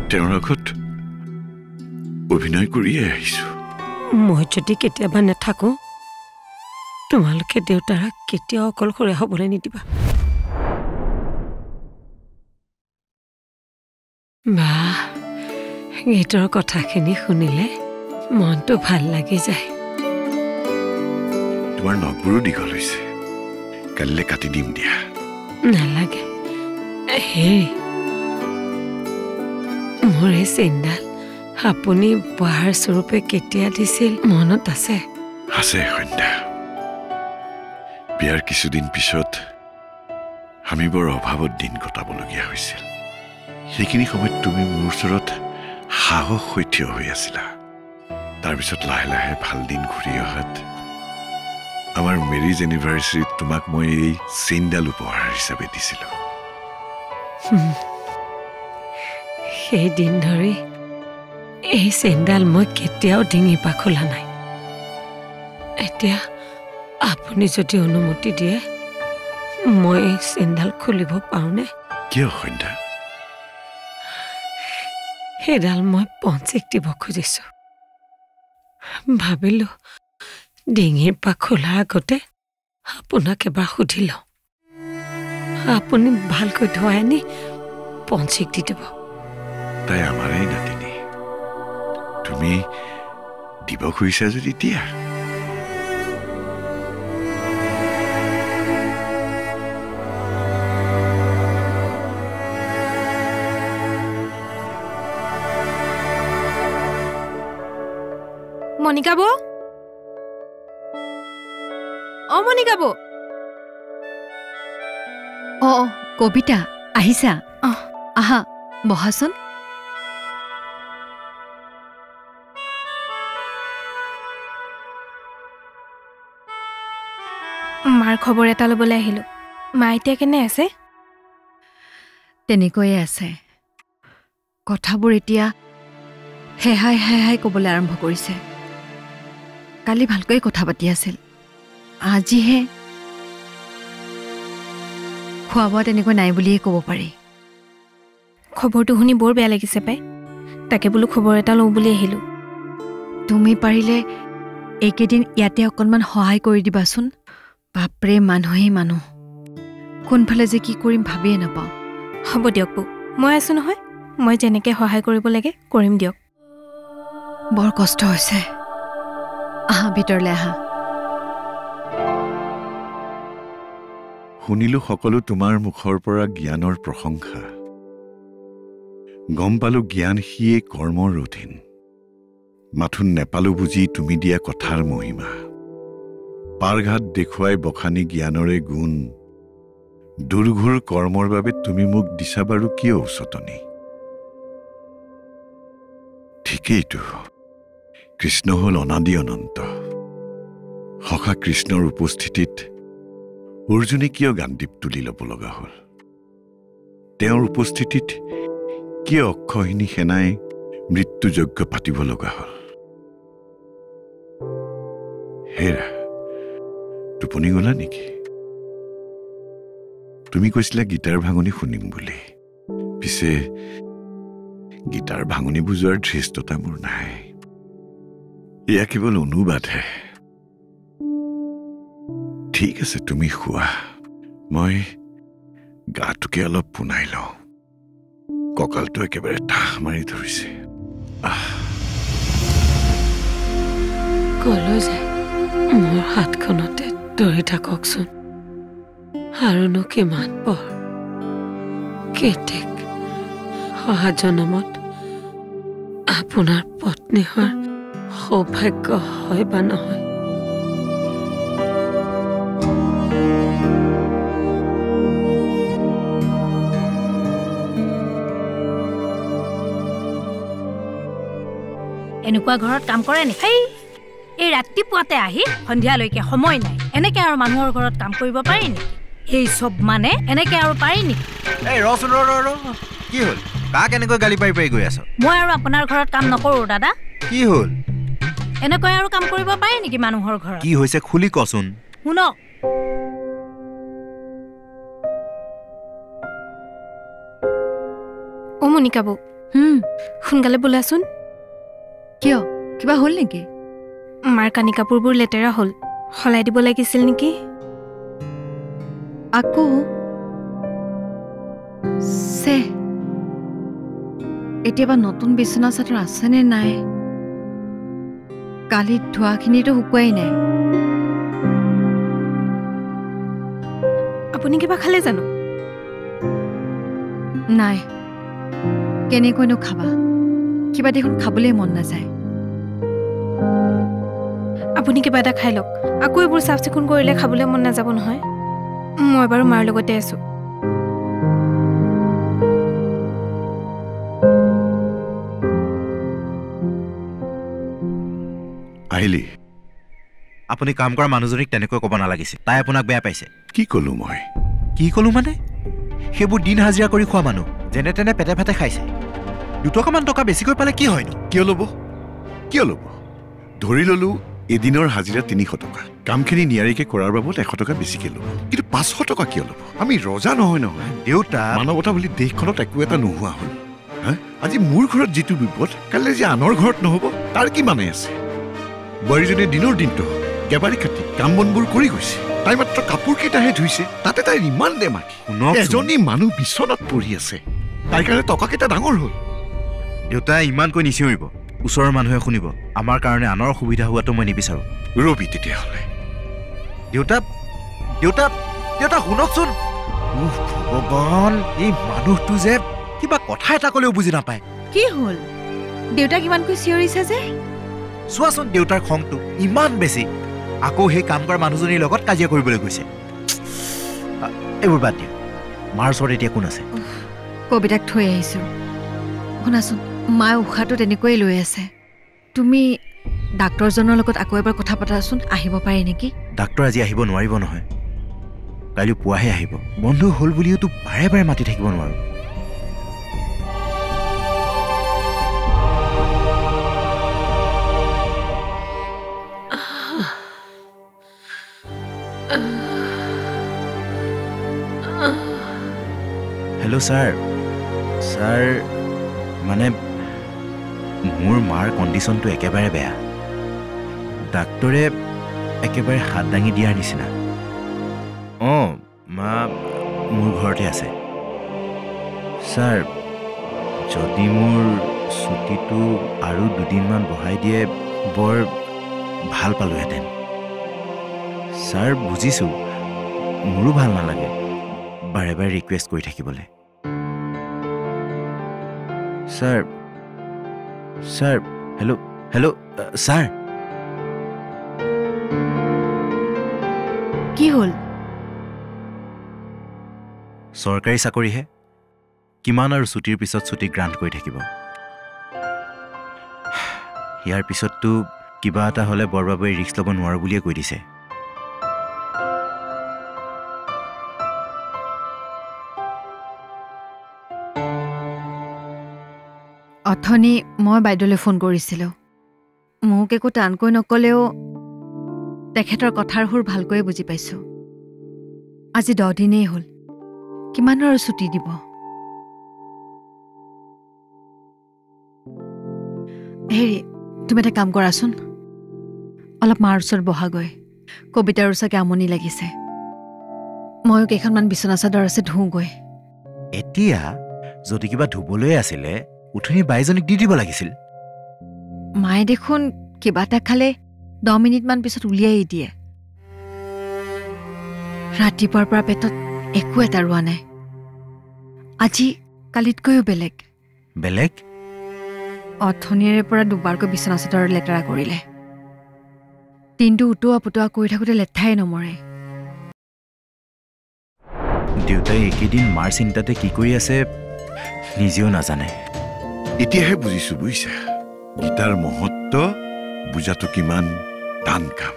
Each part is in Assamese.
তেওঁৰ লগত অভিনয় কৰিয়ে আহিছো মই যদি কেতিয়াবা নাথাকো তোমালোকে দেউতাক কেতিয়াও অকলশৰে হ'বলৈ নিদিবা বা গীতৰ কথাখিনি শুনিলে মনটো ভাল লাগি যায় তোমাৰ নখবোৰো দীঘল হৈছে কালিলৈ কাটি দিম দিয়া নালাগে হেৰি মোৰ এই চেইনডাল আপুনি উপহাৰ স্বৰূপে কেতিয়া দিছিল মনত আছে আছে সন্ধ্যা বিয়াৰ কিছুদিন পিছত আমি বৰ অভাৱত দিন কটাবলগীয়া হৈছিল সেইখিনি সময়ত তুমি মোৰ ওচৰত সাহস হৈ থিয় হৈ আছিলা তাৰপিছত লাহে লাহে ভাল দিন ঘূৰি অহাত আমাৰ মেৰিজ এনিভাৰ্চাৰীত তোমাক মই এই চেইনডাল উপহাৰ হিচাপে দিছিলোঁ সেই দিন ধৰি এই চেইনডাল মই কেতিয়াও ডিঙিৰ পৰা খোলা নাই এতিয়া আপুনি যদি অনুমতি দিয়ে মই এই চেইনডাল খুলিব পাৰোঁনে কিয় সন্ধ্যা সেইডাল মই পঞ্চিক দিব খুজিছোঁ ভাবিলোঁ ডিঙিৰ পৰা খোলাৰ আগতে আপোনাক এবাৰ সুধি লওঁ আপুনি ভালকৈ ধুৱাই আনি পঞ্চিক দি দিব তাই আমাৰেই নাতিনি তুমি দিব খুজিছা যদি দিয়া মনিকা বৌ মনিকা বৌ কবিতা আহিছা আহা বহাচোন মাৰ খবৰ এটা ল'বলৈ আহিলোঁ মা এতিয়া কেনে আছে তেনেকৈয়ে আছে কথাবোৰ এতিয়া হেহাই হেহাই ক'বলৈ আৰম্ভ কৰিছে কালি ভালকৈ কথা পাতি আছিল আজিহে খোৱা বোৱা তেনেকৈ নাই বুলিয়ে ক'ব পাৰি খবৰটো শুনি বৰ বেয়া লাগিছে পাই তাকে বোলো খবৰ এটা লওঁ বুলি আহিলোঁ তুমি পাৰিলে এইকেইদিন ইয়াতে অকণমান সহায় কৰি দিবাচোন বাপৰে মানুহেই মানুহ কোনফালে যে কি কৰিম ভাবিয়ে নাপাওঁ হ'ব দিয়ক বৌ মই আছোঁ নহয় মই যেনেকৈ সহায় কৰিব লাগে কৰিম দিয়ক বৰ কষ্ট হৈছে আহা ভিতৰলৈ আহা শুনিলো সকলো তোমাৰ মুখৰ পৰা জ্ঞানৰ প্ৰশংসা গম পালো জ্ঞান সিয়ে কৰ্মৰ অধীন মাথোন নেপালো বুজি তুমি দিয়া কথাৰ মহিমা পাৰঘাট দেখুৱাই বখানি জ্ঞানৰে গুণ দুৰ্ঘোৰ কৰ্মৰ বাবে তুমি মোক দিছা বাৰু কিয় উচতনি ঠিকেইতো কৃষ্ণ হ'ল অনাদি অনন্ত সখা কৃষ্ণৰ উপস্থিতিত অৰ্জুনে কিয় গাণ্ডীপ তুলি ল'ব লগা হ'ল তেওঁৰ উপস্থিতিত কিয় অক্ষহিনী সেনাই মৃত্যুযজ্ঞ পাতিব লগা হ'ল হেৰা টোপনি গলা নেকি তুমি কৈছিলা গীটাৰ ভাঙনি শুনিম বুলি পিছে গীটাৰ ভাঙনি বুজোৱাৰ ধৃষ্টতা মোৰ নাই এয়া কেৱল অনুবাদহে ঠিক আছে তুমি শুৱা মই গাটোকে অলপ পুনাই লওঁ কঁকালটো একেবাৰে ঠাহ মাৰি ধৰিছে কলৈ যায় মোৰ হাতখনতে ধৰি থাককচোন আৰুনো কিমান পৰ কেতেক অহা জনমত আপোনাৰ পত্নী হোৱাৰ সৌভাগ্য হয় বা নহয় এনেকুৱা ঘৰত কাম কৰে নেকি এই ৰাতিপুৱাতে আহি সন্ধিয়ালৈকে সময় নাই এনেকে আৰু মানুহৰ ঘৰত কাম কৰিব পাৰি নেকি এই সব মানে এনেকে আৰু পাৰি নেকি এই ৰচোন কি হ'ল কাক এনেকৈ গালি পাৰি পাৰি গৈ আছ মই আৰু আপোনাৰ ঘৰত কাম নকৰো দাদা কি হ'ল এনেকৈ আৰু কাম কৰিব পাৰি নেকি মানুহৰ ঘৰত কি হৈছে খুলি কচোন শুনক মনিকা বৌ সোনকালে বোলাচোন। কিয় কিবা হ'ল নেকি? মাৰ কানি কাপোৰবোৰ লেতেৰা হ'ল, সলাই দিব লাগিছিল নেকি? আকৌ চে এতিয়াবা নতুন বিচনা চাদৰ আছেনে নাই? কালি ধোৱাখিনিতো শুকুৱাই নাই। আপুনি কিবা খালে জানো? নাই, কেনেকৈনো খাবা? কিবা দেখোন খাবলৈ মন নাযায়। আপুনি কিবা এটা খাই লওক, আকৌ এইবোৰ চাফ চিকুণ কৰিলে খাবলৈ মন নাযাব নহয়। মই বাৰু মাৰ লগতে আছো। আহিলি? আপুনি কাম কৰা মানুহজনীক তেনেকৈ ক'ব নালাগিছিল। তাই আপোনাক বেয়া পাইছে। কি ক'লো মই? কি ক'লো মানে? সেইবোৰ দিন হাজিৰা কৰি খোৱা মানুহ, যেনে তেনে পেটে পেটে খাইছে। 2 টকামান টকা বেছিকৈ পালে কি হয়নো? কিয় ল'ব? কিয় ল'ব? ধৰি ল'লো এদিনৰ হাজিৰা 300 টকা, কামখিনি নিয়াৰিকৈ কৰাৰ বাবদ 100 টকা বেছিকৈ ল'ব, কিন্তু 500 টকা কিয় ল'ব? আমি ৰজা নহয় নহয়। দেউতা, মানৱতা বুলি দেশখনত একো এটা নোহোৱা হ'ল। হা, আজি মোৰ ঘৰত যিটো বিপদ কাইলৈ যে আনৰ ঘৰত নহ'ব তাৰ কি মানে আছে? বোৱাৰীজনীয়ে দিনৰ দিনটো গেবাৰী খাটি কাম বনবোৰ কৰি গৈছে, তাই মাত্ৰ কাপোৰ কেইটাহে ধুইছে, তাতে তাইৰ ইমান দেমাকি। এজনী মানুহ বিচনাত পৰি আছে, তাইৰ কাৰণে টকা কেইটা ডাঙৰ হ'ল। দেউতা ইমানকৈ নিচিঞৰিব, ওচৰৰ মানুহে শুনিব। আমাৰ কাৰণে আনৰ সুবিধা হোৱাটো মই নিবিচাৰোঁ। ৰবি তেতিয়াহ'লে। দেউতা দেউতা দেউতা শুনকচোন। ভগৱান, এই মানুহটো যে কিবা কথা এটা ক'লেও বুজি নাপায়। কি হ'ল? দেউতাক ইমানকৈ চিঞৰিছে যে? চোৱাচোন দেউতাৰ খংটো ইমান বেছি, আকৌ সেই কাম কৰা মানুহজনীৰ লগত কাজিয়া কৰিবলৈ গৈছে। এইবোৰ বাদ দিয়া, মাৰ ওচৰত এতিয়া কোন আছে? কবিতাক থৈ আহিছোঁ। শুনাচোন, মায়ে উশাহটো তেনেকৈয়ে লৈ আছে। তুমি ডাক্তৰজনৰ লগত আকৌ এবাৰ কথা পাতাচোন, আহিব পাৰে নেকি? ডাক্তৰ আজি আহিব নোৱাৰিব নহয়, কাইলৈ পুৱাহে আহিব। বন্ধু হ'ল বুলিওতো বাৰে বাৰে মাতি থাকিব নোৱাৰোঁ। Hello' sir. ছাৰ, মানে মোৰ মাৰ কণ্ডিশ্যনটো একেবাৰে বেয়া। ডাক্তৰে একেবাৰে হাত দাঙি দিয়াৰ নিচিনা। অঁ, মা মোৰ ঘৰতে আছে। ছাৰ, যদি মোৰ ছুটীটো আৰু 2 দিনমান বঢ়াই দিয়ে বৰ ভাল পালোহেঁতেন। ছাৰ বুজিছোঁ, মোৰো ভাল নালাগে বাৰে বাৰে ৰিকুৱেষ্ট কৰি থাকিবলৈ। Sir sir hello' hello' sir. কি হ'ল? চৰকাৰী চাকৰিহে, কিমান আৰু ছুটীৰ পিছত ছুটী গ্ৰাণ্ট কৰি থাকিব। ইয়াৰ পিছততো কিবা এটা হ'লে বৰবাবুৱে ৰিস্ক ল'ব নোৱাৰোঁ বুলিয়ে কৈ দিছে। অথনি মই বাইদেউলৈ ফোন কৰিছিলোঁ। মোক একো টানকৈ নক'লেও তেখেতৰ কথাৰ সুৰ ভালকৈয়ে বুজি পাইছোঁ। আজি 10 দিনেই হ'ল, কিমান আৰু ছুটী দিব? হেৰি, তুমি এটা কাম কৰাচোন, অলপ মাৰ ওচৰত বহাগৈ। কবিতাৰো চাগে আমনি লাগিছে। ময়ো কেইখনমান বিচনা চাদৰ আছে, ধুওঁগৈ। এতিয়া যদি কিবা ধুবলৈ আছিলে উঠনি বাইজনীক দি দিব লাগিছিল। মায়ে দেখোন কিবা এটা খালে 10 মিনিটমান পিছত উলিয়াই দিয়ে। ৰাতিপুৱাৰ পৰা পেটত একো এটা ৰোৱা নাই। আজি কালিতকৈও বেলেগ। বেলেগ? অথনিৰে পৰা 2বাৰকৈ বিচনা চাদৰ লেতেৰা কৰিলে। দিনটো উটোৱা পুটোৱা কৰি থাকোঁতে লেঠাই নমৰে। দেউতাই এইকেইদিন মাৰ চিন্তাতে কি কৰি আছে নিজেও নাজানে। এতিয়াহে বুজিছো, বুজিছা গীতাৰ মহত্ব বুজাটো কিমান টান কাম।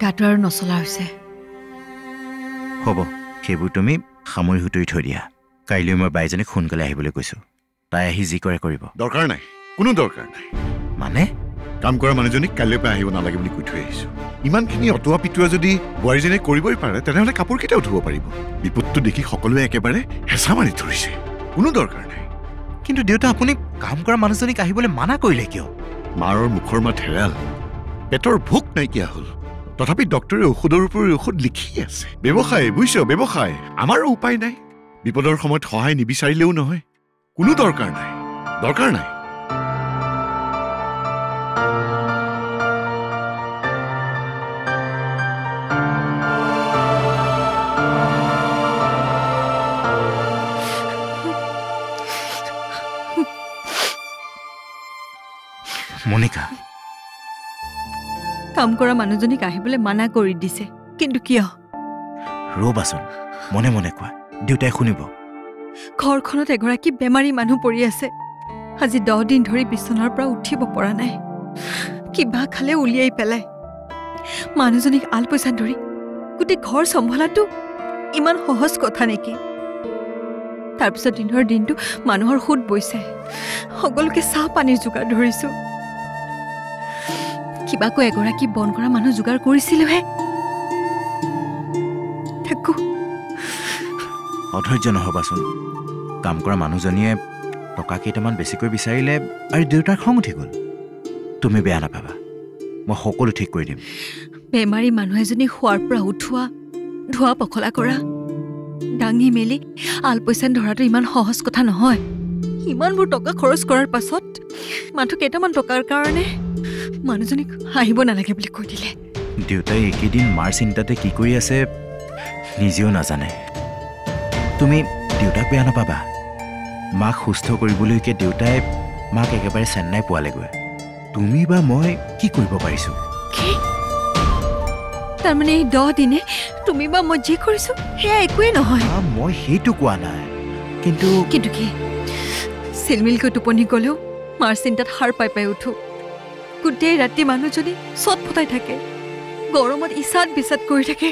গাটো আৰু নচলা হৈছে। হ'ব, সেইবোৰ তুমি সামৰি সুতৰি থৈ দিয়া। কাইলৈ মই বাইজনীক সোনকালে আহিবলৈ কৈছোঁ। তাই আহি যি কৰে কৰিব। দৰকাৰ নাই, কোনো দৰকাৰ নাই। মানে কাম কৰা মানুহজনীক কাইলৈৰ পৰা আহিব নালাগে বুলি কৈ থৈ আহিছোঁ। ইমানখিনি অটোৱা পিটোৱা যদি বোৱাৰীজনে কৰিবই পাৰে তেনেহ'লে কাপোৰকেইটাও ধুব পাৰিব। বিপদটো দেখি সকলোৱে একেবাৰে হেঁচা মাৰি ধৰিছে, কোনো দৰকাৰ নাই। কিন্তু দেউতা আপুনি কাম কৰা মানুহজনীক আহিবলৈ মানা কৰিলে কিয়? মাৰৰ মুখৰ মাত হেৰাল, পেটৰ ভোক নাইকিয়া হ'ল। তথাপি ডক্টৰে ঔষধৰ ওপৰি ঔষধ লিখি আছে। ব্যৱসায় বুজিছ, ব্যৱসায়। আমাৰো উপায় নাই। বিপদৰ সময়ত সহায় নিবিচাৰিলেও নহয়। কোনো দৰকাৰ নাই, দৰকাৰ নাই। মনিকা, কাম কৰা মানুহজনীক আহিবলৈ মানা কৰি দিছে, কিন্তু কিয়? ৰ'বাচোন, মনে মনে কোৱা, দেউতাই শুনিব। ঘৰখনত এগৰাকী বেমাৰী মানুহ পৰি আছে। আজি 10 দিন ধৰি বিচনাৰ পৰা উঠিব পৰা নাই। কিবা খালে উলিয়াই পেলাই। মানুহজনীক আল পইচা ধৰি গোটেই ঘৰ চম্ভালাটো ইমান সহজ কথা নেকি? তাৰপিছত দিনৰ দিনটো মানুহৰ সুত বৈছে। সকলোকে চাহ পানীৰ যোগাৰ ধৰিছোঁ। কিবাকৈ এগৰাকী বন কৰা মানুহ যোগাৰ কৰিছিলোহে। থাকো। অধৈৰ্য নহ'বাচোন। কাম কৰা মানুহজনীয়ে টকা কেইটামান বেছিকৈ বিচাৰিলে আৰু দেউতাৰ খং উঠি গ'ল। তুমি বেয়া নাপাবা, মই সকলো ঠিক কৰি দিম। বেমাৰী মানুহ এজনী শোৱাৰ পৰা উঠোৱা, ধোৱা পখলা কৰা, দাঙি মেলি আলপৈচান ধৰাটো ইমান সহজ কথা নহয়। ইমানবোৰ টকা খৰচ কৰাৰ পাছত মাথো কেইটামান টকাৰ কাৰণে মানুহজনীক আহিব নালাগে বুলি কৈ দিলে। দেউতাই এইকেইদিন মাৰ চিন্তাতে কি কৰি আছে নিজেও নাজানে। তুমি দেউতাক বেয়া নাপাবা। মাক সুস্থ কৰিবলৈকে দেউতাই মাক একেবাৰে চেন্নাই পোৱালেগৈ। তুমি বা মই কি কৰিব পাৰিছোঁ? কি? তাৰমানে এই 10 দিনে তুমি বা মই যি কৰিছোঁ সেয়া একোৱেই নহয়। মই সেইটো কোৱা নাই, কিন্তু কি চিলমিলকৈ টোপনি গ'লেও মাৰ চিন্তাত সাৰ পাই পাই উঠো। গোটেই ৰাতি মানুহজনী চট ফটাই থাকে, গৰমত ইচাত বিচাত কৰি থাকে।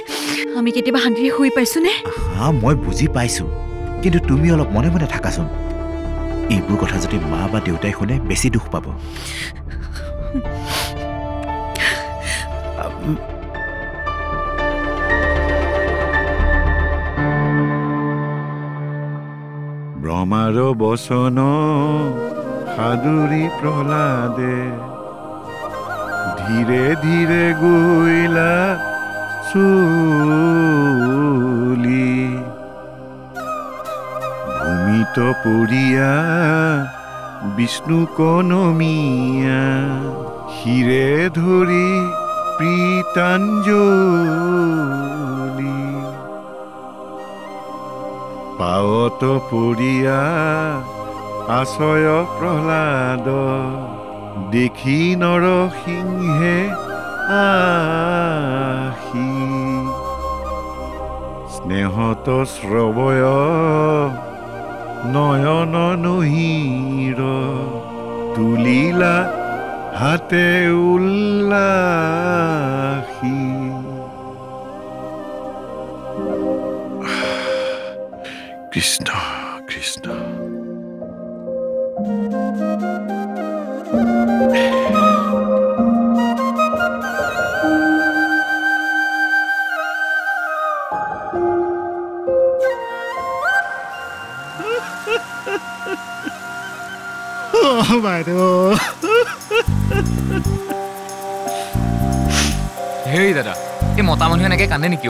আমি কেতিয়াবা শান্তিৰে শুই পাইছোনে? মই বুজি পাইছোঁ, কিন্তু তুমি অলপ মনে মনে থাকাচোন। এইবোৰ কথা যদি মা বা দেউতাই শুনে বেছি দুখ পাব। ব্ৰহ্মাৰ বচন সাদুৰি প্ৰহ্লাদে ধীৰে ধীৰে গৈলা চলি ভূমিত পৰিয়া বিষ্ণু কনমিয়া শিৰে ধৰি প্ৰীতাঞ্জলি পাৱত পৰিয়া আশয় প্ৰহ্লাদ দেখি নৰসিংহে আহি স্নেহত শ্ৰৱয় নয়ন নহিৰ তুলিলা হাতে উল্লাসী। কৃষ্ণ কৃষ্ণ। বাইদেউ হেৰি দাদা, এই মতা মানুহে এনেকৈ কান্দে নেকি?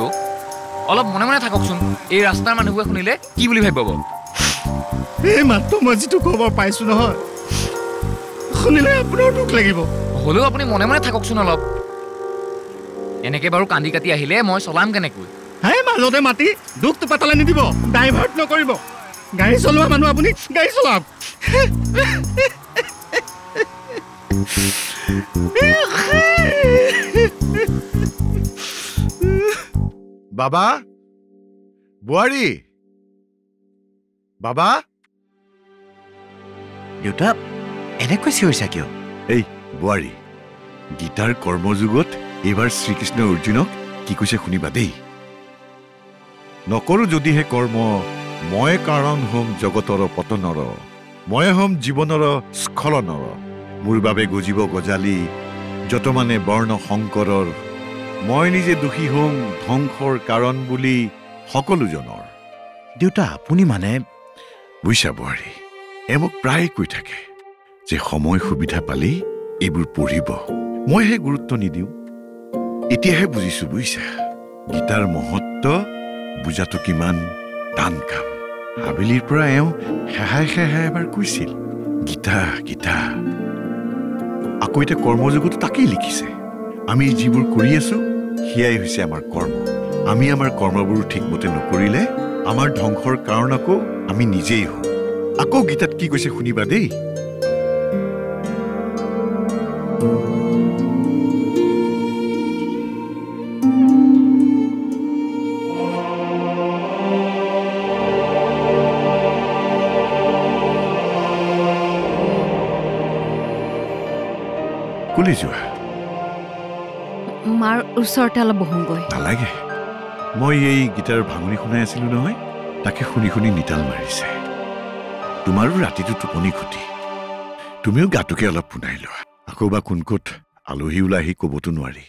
অলপ মনে মনে থাককচোন। এই ৰাস্তাৰ মানুহবোৰে শুনিলে কি বুলি ভাবিব? এই মাত্ৰ মই যিটো খবৰ পাইছো নহয়, শুনিলে আপোনাৰ দুখ লাগিব। হ'লেও আপুনি মনে মনে থাককচোন অলপ। এনেকৈ বাৰু কান্দি কাটি আহিলে মই চলাম কেনেকৈ? হে মাজতে মাতি দুখটো পাতালে নিদিব, ডাইভাৰ্ট নকৰিব। গাড়ী চলোৱা মানুহ আপুনি, গাড়ী চলাওক। বাবা, বোৱাৰী, বাবা। দেউতা এনেকৈ চিঞৰিছা কিয়? এই বোৱাৰী, গীতাৰ কৰ্মযুগত এইবাৰ শ্ৰীকৃষ্ণ অৰ্জুনক কি কৈছে শুনিবা দেই। নকৰো যদিহে কৰ্ম, মই কাৰণ হম জগতৰ পতনৰ, মই হম জীৱনৰ স্খলনৰ। মোৰ বাবে গজিব গজালি যত মানে বৰ্ণ শংকৰৰ, মই নিজে দোষী হম ধ্বংসৰ কাৰণ বুলি সকলোজনৰ। দেউতা আপুনি মানে বুইছা বোৱাৰী, মোক প্ৰায়ে কৈ থাকে যে সময় সুবিধা পালেই এইবোৰ পঢ়িব। মইহে গুৰুত্ব নিদিওঁ। এতিয়াহে বুজিছো বুইছা, গীতাৰ মহত্ব বুজাটো কিমান টান কাম। আবেলিৰ পৰা হেহাই এবাৰ কৈছিল, গীতা গীতা। আকৌ এতিয়া কৰ্মযোগতো তাকেই লিখিছে। আমি যিবোৰ কৰি আছো সেয়াই হৈছে আমাৰ কৰ্ম। আমি আমাৰ কৰ্মবোৰ ঠিকমতে নকৰিলে আমাৰ ধ্বংসৰ কাৰণ আকৌ আমি নিজেই হওঁ। আকৌ গীতাত কি কৈছে শুনিবা দেই। কলৈ যোৱা? মাৰ ওচৰতে অলপ বহোগৈ। নালাগে, মই এই গীটাৰ ভাঙনি শুনাই আছিলো নহয়, তাকে শুনি শুনি নিতাল মাৰিছে। তোমাৰো ৰাতিটো টোপনি ক্ষতি। তুমিও গাটোকে অলপ শুনাই লোৱা। আকৌ বা কোন ক'ত আলহী ওলাই আহি ক'বতো নোৱাৰি।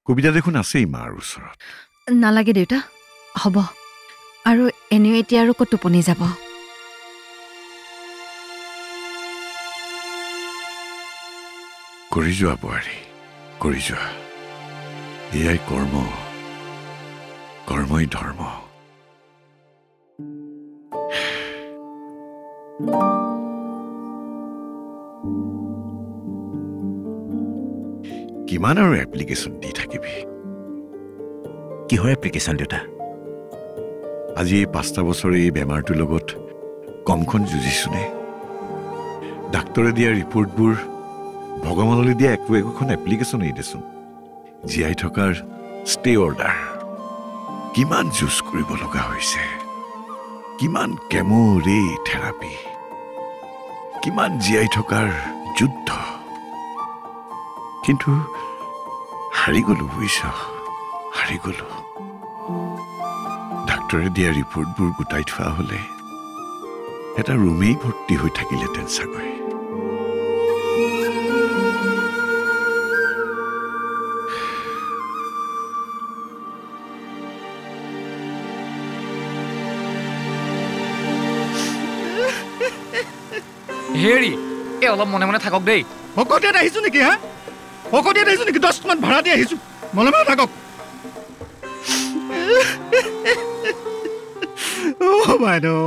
কবিতা দেখোন আছেই মাৰ ওচৰত। নালাগে দেউতা, হ'ব। আৰু এনেও এতিয়া আৰু ক'ত টোপনি যাব। কৰি যোৱা বোৱাৰী, কৰি যোৱা। এয়াই কৰ্ম, কৰ্মই ধৰ্ম। কিমান আৰু এপ্লিকেশ্যন দি থাকিবি? কিহৰ এপ্লিকেশ্যন দেউতা? আজি এই 5টা বছৰ এই বেমাৰটোৰ লগত কমখন যুঁজিছোনে? ডাক্তৰে দিয়া ৰিপৰ্টবোৰ, ভগৱানলৈ দিয়া একোখন এপ্লিকেশ্যনেই দেচোন। জীয়াই থকাৰ ষ্টে অৰ্ডাৰ। কিমান যুঁজ কৰিব লগা হৈছে, কিমান কেম'ৰে থেৰাপি, কিমান জীয়াই থকাৰ যুদ্ধ। কিন্তু হাৰি গলো বুজিছ, হাৰি গলো। ডাক্তৰে দিয়া ৰিপৰ্টবোৰ গোটাই থোৱা হলে এটা ৰুমেই ভৰ্তি হৈ থাকিলেহেঁতেন চাগৈ। হেৰি এই অলপ মনে মনে থাকক দেই। ভকতীয়াত আহিছো নেকি? হা, ভকতীয়াত আহিছো নেকি? 10 মান ভাড়া দি আহিছো, মনে মনে থাকক। বাইদেউ